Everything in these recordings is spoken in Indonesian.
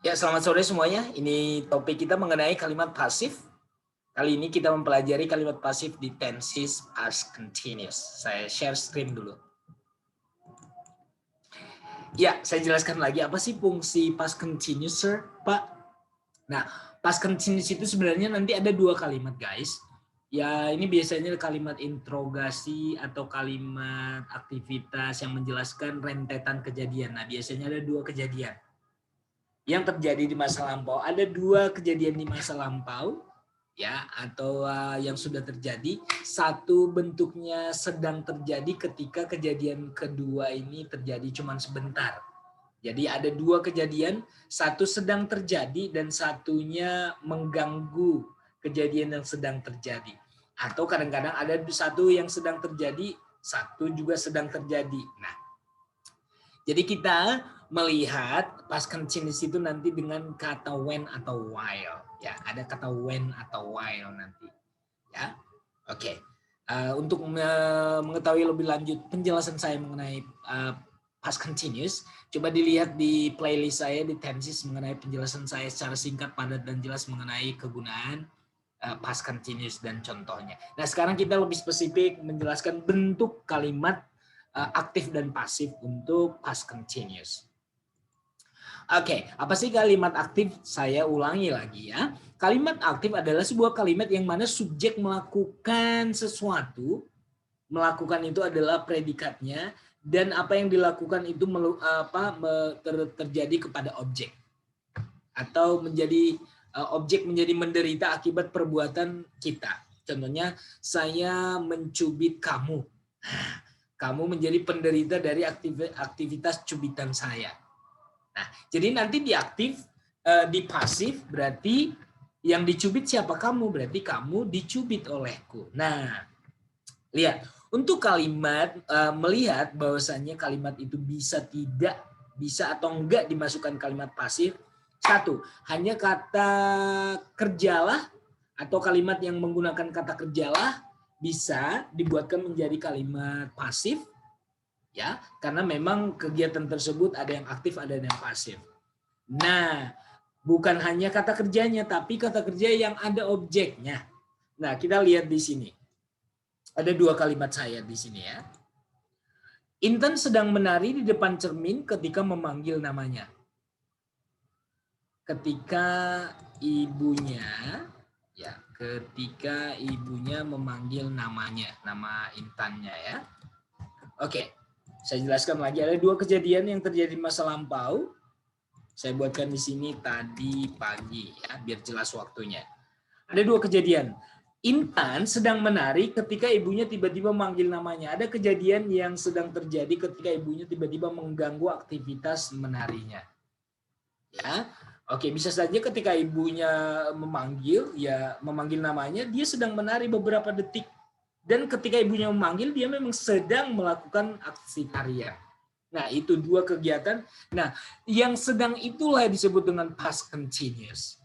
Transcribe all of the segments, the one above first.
Ya, selamat sore semuanya. Ini topik kita mengenai kalimat pasif. Kali ini kita mempelajari kalimat pasif di tenses past continuous. Saya share screen dulu. Ya, saya jelaskan lagi apa sih fungsi past continuous, Sir, Pak? Nah, past continuous itu sebenarnya nanti ada dua kalimat, guys. Ya, ini biasanya kalimat interogasi atau kalimat aktivitas yang menjelaskan rentetan kejadian. Nah, biasanya ada dua kejadian yang terjadi di masa lampau. Ada dua kejadian di masa lampau, ya, atau yang sudah terjadi. Satu bentuknya sedang terjadi ketika kejadian kedua ini terjadi cuma sebentar. Jadi ada dua kejadian, satu sedang terjadi dan satunya mengganggu kejadian yang sedang terjadi. Atau kadang-kadang ada satu yang sedang terjadi, satu juga sedang terjadi. Nah, jadi kita melihat past continuous itu nanti dengan kata when atau while. Ya, ada kata when atau while nanti. Ya, oke. Untuk mengetahui lebih lanjut penjelasan saya mengenai past continuous, coba dilihat di playlist saya di tenses mengenai penjelasan saya secara singkat, padat, dan jelas mengenai kegunaan past continuous dan contohnya. Nah, sekarang kita lebih spesifik menjelaskan bentuk kalimat aktif dan pasif untuk past continuous. Oke, apa sih kalimat aktif? Saya ulangi lagi ya. Kalimat aktif adalah sebuah kalimat yang mana subjek melakukan sesuatu, melakukan itu adalah predikatnya, dan apa yang dilakukan itu terjadi kepada objek. Atau menjadi objek menjadi menderita akibat perbuatan kita. Contohnya, saya mencubit kamu. Kamu menjadi penderita dari aktivitas cubitan saya. Nah, jadi nanti di aktif, di pasif berarti yang dicubit siapa kamu? Berarti kamu dicubit olehku. Nah, lihat. Untuk kalimat, melihat bahwasannya kalimat itu bisa tidak, bisa atau enggak dimasukkan kalimat pasif. Satu, hanya kata kerjalah atau kalimat yang menggunakan kata kerjalah bisa dibuatkan menjadi kalimat pasif. Ya, karena memang kegiatan tersebut ada yang aktif, ada yang pasif. Nah, bukan hanya kata kerjanya, tapi kata kerja yang ada objeknya. Nah, kita lihat di sini. Ada dua kalimat saya di sini ya. Intan sedang menari di depan cermin ketika memanggil namanya. Ketika ibunya memanggil namanya, nama Intannya ya. Oke. Saya jelaskan lagi, ada dua kejadian yang terjadi di masa lampau. Saya buatkan di sini tadi pagi ya, biar jelas waktunya. Ada dua kejadian. Intan sedang menari ketika ibunya tiba-tiba manggil namanya. Ada kejadian yang sedang terjadi ketika ibunya tiba-tiba mengganggu aktivitas menarinya. Ya, oke, bisa saja ketika ibunya memanggil namanya, dia sedang menari beberapa detik. Dan ketika ibunya memanggil, dia memang sedang melakukan aksi tarian. Nah, itu dua kegiatan. Nah, yang sedang itulah disebut dengan past continuous.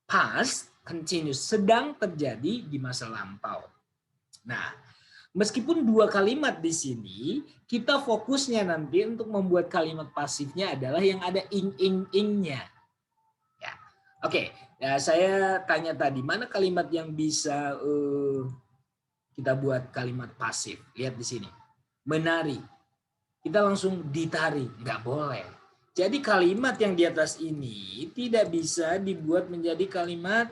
Past continuous, sedang terjadi di masa lampau. Nah, meskipun dua kalimat di sini, kita fokusnya nanti untuk membuat kalimat pasifnya adalah yang ada ing-ing-ingnya. Ya. Oke, ya, saya tanya tadi, mana kalimat yang bisa kita buat kalimat pasif? Lihat di sini. Menari. Kita langsung ditari. Nggak boleh. Jadi kalimat yang di atas ini tidak bisa dibuat menjadi kalimat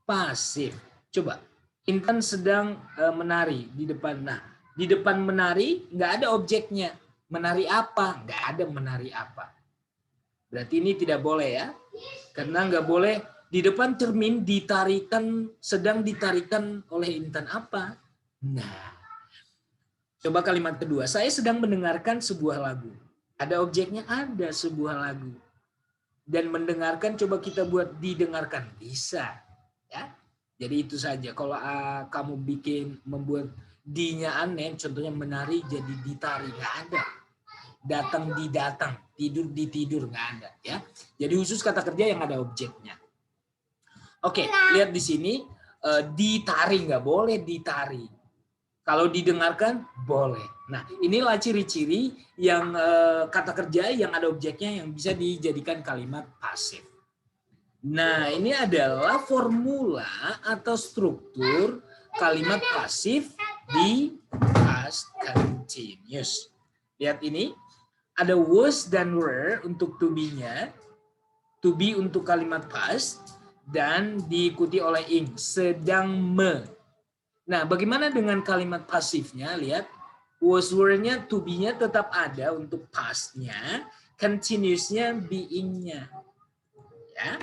pasif. Coba. Intan sedang menari di depan. Nah, di depan menari nggak ada objeknya. Menari apa? Nggak ada menari apa. Berarti ini tidak boleh ya. Karena nggak boleh di depan cermin sedang ditarikan oleh Intan apa? Nah, coba kalimat kedua. Saya sedang mendengarkan sebuah lagu. Ada objeknya? Ada sebuah lagu. Dan mendengarkan coba kita buat didengarkan. Bisa. Ya. Jadi itu saja. Kalau kamu membuat di-nya aneh, contohnya menari jadi ditari. Nggak ada. Datang didatang. Tidur ditidur. Nggak ada. Ya. Jadi khusus kata kerja yang ada objeknya. Oke, lihat di sini, ditari nggak boleh ditari. Kalau didengarkan, boleh. Nah, inilah ciri-ciri yang kata kerja yang ada objeknya yang bisa dijadikan kalimat pasif. Nah, ini adalah formula atau struktur kalimat pasif di past continuous. Lihat ini, ada was dan were untuk to be-nya, to be untuk kalimat past, dan diikuti oleh ing, sedang me. Nah, bagaimana dengan kalimat pasifnya? Lihat, was were-nya, to be-nya tetap ada untuk past-nya, continuous-nya being-nya. Ya.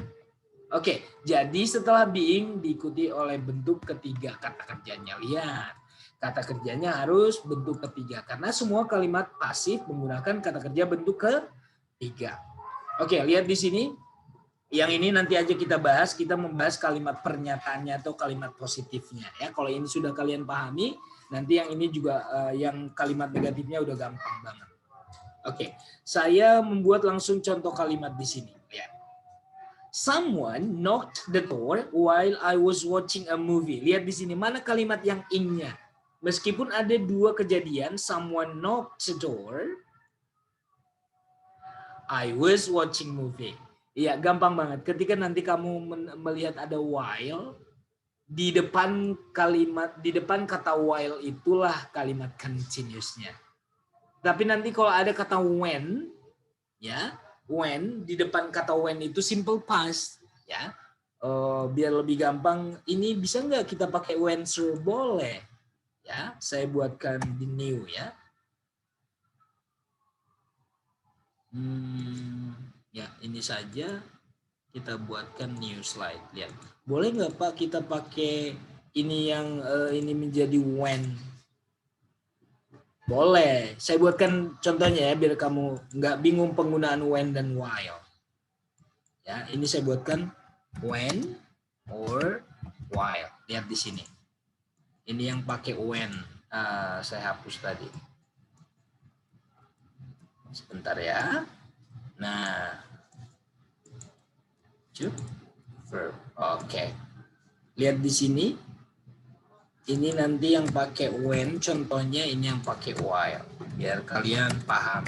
Oke, jadi setelah being diikuti oleh bentuk ketiga kata kerjanya. Lihat, kata kerjanya harus bentuk ketiga karena semua kalimat pasif menggunakan kata kerja bentuk ketiga. Oke, lihat di sini. Yang ini nanti aja kita bahas, kita membahas kalimat pernyataannya atau kalimat positifnya. Ya, kalau ini sudah kalian pahami, nanti yang ini juga yang kalimat negatifnya udah gampang banget. Oke, saya membuat langsung contoh kalimat di sini. Lihat. Someone knocked the door while I was watching a movie. Lihat di sini, mana kalimat yang ing-nya? Meskipun ada dua kejadian, someone knocked the door, I was watching movie. Iya, gampang banget. Ketika nanti kamu melihat ada while, di depan kalimat, di depan kata while itulah kalimat continuous-nya. Tapi nanti kalau ada kata when, ya, when di depan kata when itu simple past, ya. Biar lebih gampang, ini bisa nggak kita pakai when sir? Boleh, ya. Saya buatkan di new, ya. Ya, ini saja kita buatkan new slide. Lihat, boleh nggak Pak kita pakai ini yang ini menjadi when? Boleh. Saya buatkan contohnya ya biar kamu nggak bingung penggunaan when dan while. Ya, ini saya buatkan when or while. Lihat di sini. Ini yang pakai when. Saya hapus tadi. Sebentar ya. Nah, verb. Oke. Lihat di sini. Ini nanti yang pakai when, contohnya ini yang pakai while. Biar kalian paham.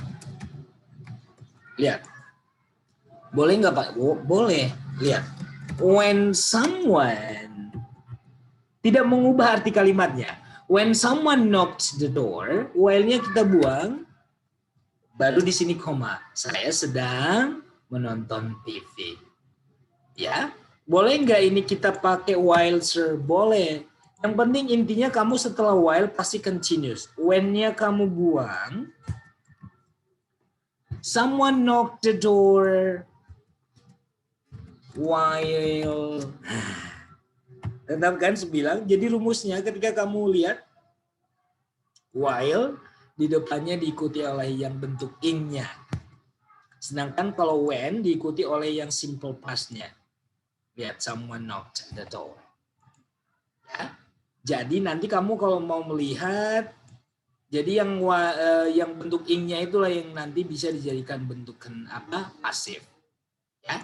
Lihat. Boleh nggak Pak? Boleh. Lihat. When someone, tidak mengubah arti kalimatnya. When someone knocks the door, while-nya kita buang. Baru di sini koma. Saya sedang menonton TV. Ya, boleh nggak ini kita pakai while sir? Boleh. Yang penting intinya kamu setelah while pasti continuous. When-nya kamu buang. Someone knocked the door while. Tetap kan sebilang. Jadi rumusnya ketika kamu lihat while di depannya diikuti oleh yang bentuk ing-nya. Sedangkan kalau when diikuti oleh yang simple past-nya. Lihat, someone knocked the door. Ya. Jadi nanti kamu kalau mau melihat, jadi yang bentuk ing-nya itulah yang nanti bisa dijadikan bentuk apa? Pasif. Ya,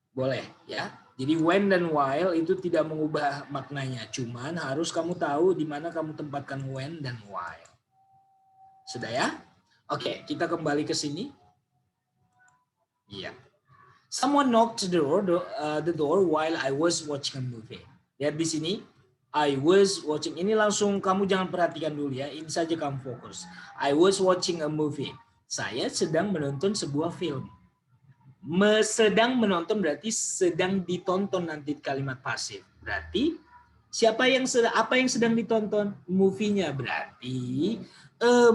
boleh ya. Jadi when dan while itu tidak mengubah maknanya, cuman harus kamu tahu di mana kamu tempatkan when dan while. Sudah ya? Oke, kita kembali ke sini. Iya. Someone knocked the door while I was watching a movie. Lihat di sini, I was watching. Ini langsung kamu jangan perhatikan dulu ya. Ini saja kamu fokus. I was watching a movie. Saya sedang menonton sebuah film. Sedang menonton berarti sedang ditonton nanti kalimat pasif. Berarti apa yang sedang ditonton? Movie-nya berarti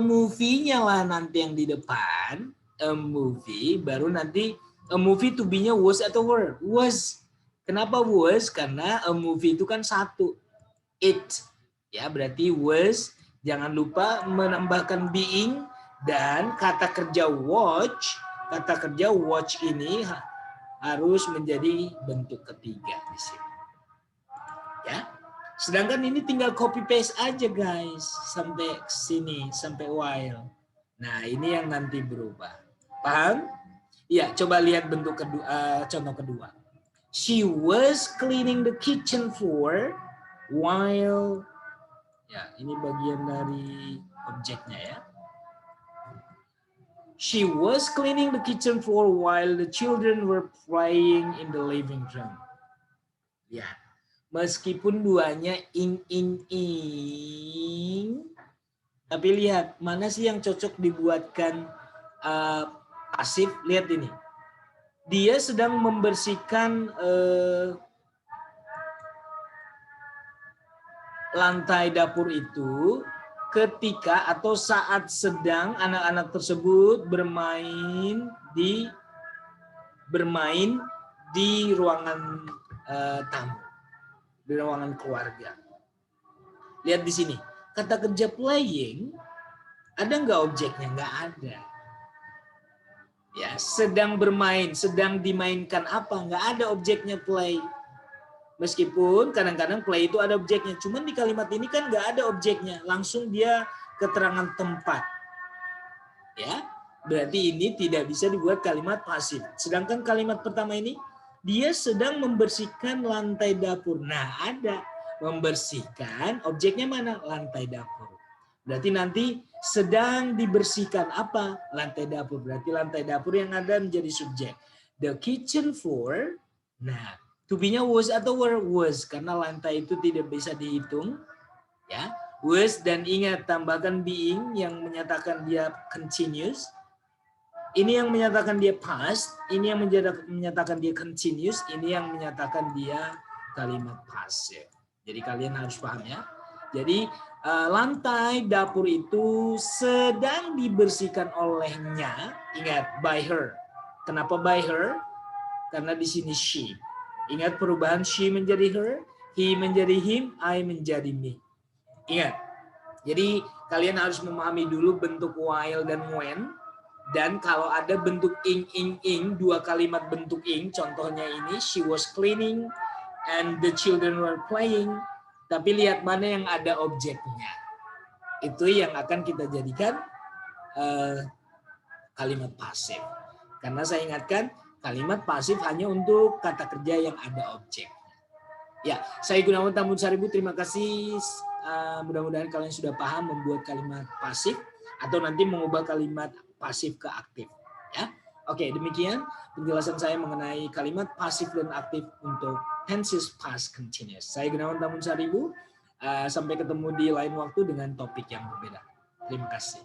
movie-nya lah nanti yang di depan. A movie baru nanti a movie to be-nya was atau were? Was. Kenapa was? Karena a movie itu kan satu. It. Ya, berarti was. Jangan lupa menambahkan being dan kata kerja watch. Kata kerja watch ini harus menjadi bentuk ketiga di sini. Ya. Sedangkan ini tinggal copy paste aja guys sampai sini, sampai while. Nah, ini yang nanti berubah. Paham? Ya, coba lihat bentuk kedua, contoh kedua. She was cleaning the kitchen floor while, ya ini bagian dari objeknya ya. She was cleaning the kitchen floor while the children were playing in the living room. Lihat, meskipun duanya ing, tapi lihat mana sih yang cocok dibuatkan pasif. Lihat ini, dia sedang membersihkan lantai dapur itu ketika atau saat sedang anak-anak tersebut bermain di ruangan tamu, di ruangan keluarga. Lihat di sini, kata kerja playing ada nggak objeknya? Nggak ada. Ya, sedang bermain, sedang dimainkan apa? Nggak ada objeknya play. Meskipun kadang-kadang play itu ada objeknya, cuman di kalimat ini kan nggak ada objeknya, langsung dia keterangan tempat. Ya, berarti ini tidak bisa dibuat kalimat pasif. Sedangkan kalimat pertama ini, dia sedang membersihkan lantai dapur. Nah, ada membersihkan, objeknya mana? Lantai dapur. Berarti nanti sedang dibersihkan apa? Lantai dapur. Berarti lantai dapur yang ada menjadi subjek. The kitchen floor. Nah, to be-nya was atau were? Was, karena lantai itu tidak bisa dihitung. Ya, was, dan ingat tambahkan being yang menyatakan dia continuous. Ini yang menyatakan dia past, ini yang menyatakan dia continuous, ini yang menyatakan dia kalimat passive. Jadi kalian harus paham ya. Jadi lantai dapur itu sedang dibersihkan olehnya. Ingat, by her. Kenapa by her? Karena di sini she. Ingat perubahan she menjadi her, he menjadi him, I menjadi me. Ingat. Jadi kalian harus memahami dulu bentuk while dan when. Dan kalau ada bentuk ing, dua kalimat bentuk ing, contohnya ini, she was cleaning and the children were playing. Tapi lihat mana yang ada objeknya. Itu yang akan kita jadikan kalimat pasif. Karena saya ingatkan, kalimat pasif hanya untuk kata kerja yang ada objek. Ya, saya Gunawan Tambun Saribu, terima kasih. Mudah-mudahan kalian sudah paham membuat kalimat pasif atau nanti mengubah kalimat pasif ke aktif. Ya, oke, demikian penjelasan saya mengenai kalimat pasif dan aktif untuk tenses past continuous. Saya Gunawan Tambun Saribu. Sampai ketemu di lain waktu dengan topik yang berbeda. Terima kasih.